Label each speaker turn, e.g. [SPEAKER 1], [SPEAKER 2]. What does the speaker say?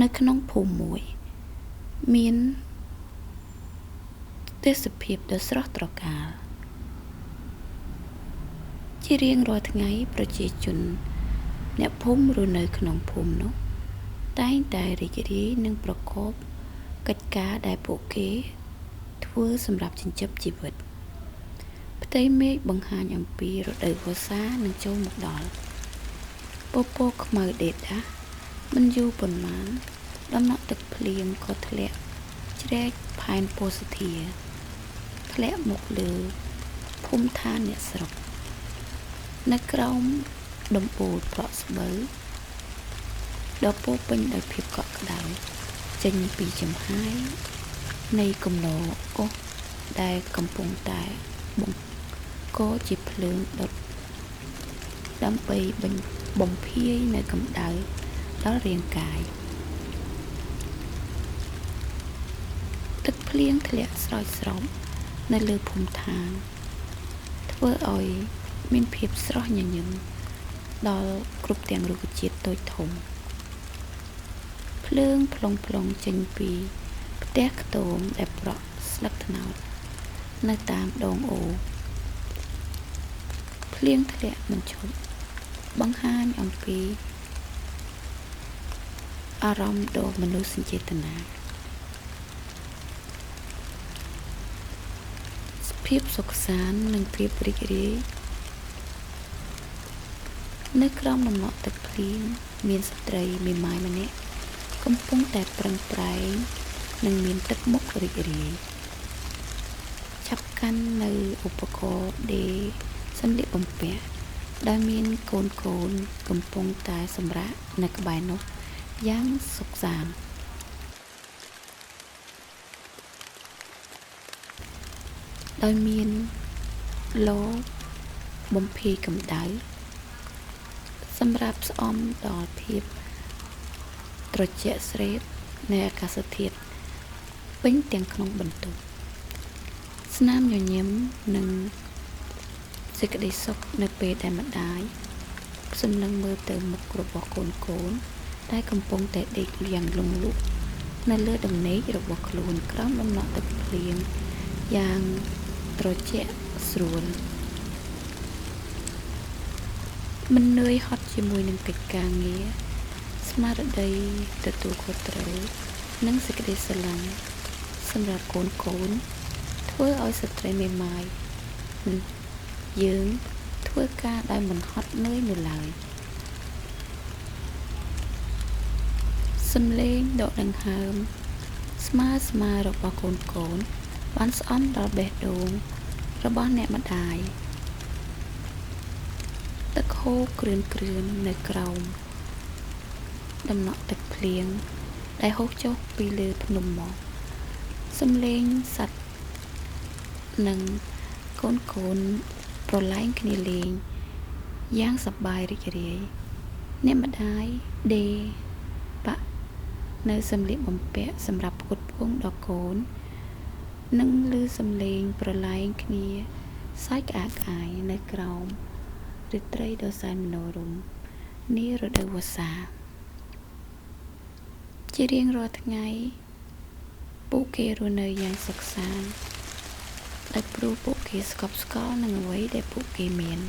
[SPEAKER 1] នៅក្នុងភូមិមួយមានទេសភាពដ៏ស្រស់ត្រកាលជារៀងរាល់ថ្ងៃប្រជាជនអ្នកភូមិរស់នៅក្នុងភូមិនោះតែងតែរីករាយនឹងប្រកបកិច្ចការដែលពួកគេធ្វើសម្រាប់ចិញ្ចឹមជីវិតផ្ទៃមេឃបង្ហាញអំពីរដូវវស្សានឹងចូលមកដល់ពពកខ្មៅដេកដាស់មិនយូរប៉ុន្មានដំណក់ទឹកភ្លៀងក៏ធ្លាក់ជ្រែកផែនពោធិ៍ធាធ្លាក់មកលើភូមិឋានអ្នកស្រុកនៅក្រោមដំបូលប្រក់ស្បូវដ៏ពោពេញដោយភាពកក់ក្ដៅចេញពីចំហាយនៃគំនរអុសដែលកំពុងតែបង្កជាភ្លើងដុតដើម្បីបំភាយនៅកម្ដៅដល់រាងកាយទឹកភ្លៀងធ្លាក់ស្រោចស្រពនៅលើភូមិឋានធ្វើឲ្យមានភាពស្រស់ញញឹមដល់គ្រប់ទាំងរុក្ខជាតិតូចធំភ្លើងផ្លុងចេញពីផ្ទះខ្ទមដែលប្រក់ស្លឹកត្នោតនៅតាមដងអូរភ្លៀងធ្លាក់មិនឈប់បង្ហាញអំពីអារម្មណ៍ដ៏មនោសញ្ចេតនាភាពសុខសាន្តនិងភាពរីករាយនៅក្រោមដំណក់ទឹកភ្លៀងមានស្ត្រីមេម៉ាយម្នាក់កំពុងតែប្រឹងប្រែងនិងមានទឹកមុខរីករាយចាប់កាន់នៅឧបករណ៍ដេរសម្លៀកបំពាក់ដែលមានកូនកំពុងតែសម្រាកនៅក្បែរនោះយ៉ាងសុខសាន្តដោយមានឡបំភាយកម្ដៅសម្រាប់ស្អំដល់ភាពត្រជាក់ស្រេបនៃអាកាសធាតុពេញទាំងក្នុងបន្ទប់ស្នាមញញឹមនិងសេចក្តីសុខនៅពេលដែលម្ដាយសម្លឹងមើលទៅមុខរបស់កូនដែលកំពុងតែដេកយ៉ាងលង់លក់នៅលើដំណេករបស់ខ្លួនក្រោមដំណក់ទឹកភ្លៀងយ៉ាងត្រជាក់ស្រួលមិននឿយហត់ជាមួយនឹងកិច្ចការងារស្មារតីទទួលខុសត្រូវនិងសេចក្តីស្រឡាញ់សម្រាប់កូនធ្វើឲ្យស្ត្រីមេម៉ាយយើងធ្វើការដោយមិនហត់នឿយនៅឡើយសំឡេងដកដង្ហើមស្មើរបស់កូនបានស្អំដល់បេះដូងរបស់អ្នកម្ដាយទឹកហូរគ្រឿននៅក្រោមដំណក់ទឹកភ្លៀងដែលហូរចុះពីលើភ្នំមកសំឡេងសត្វនិងកូនប្រឡែងគ្នាលេងយ៉ាងសប្បាយរីករាយអ្នកម្ដាយដេរបាក់នៅសម្លៀកបំពាក់សម្រាប់ផ្គត់ផ្គង់ដល់កូននិងឮសំឡេងប្រឡែងគ្នាសើចក្អាកក្អាយនៅក្រោមរាត្រីដ៏សែនមនោរម្យនារដូវវស្សាជារៀងរាល់ថ្ងៃពួកគេរស់នៅយ៉ាងសុខសាន្តដោយព្រោះពួកគេស្កប់ស្កល់នឹងអ្វីដែលពួកគេមាន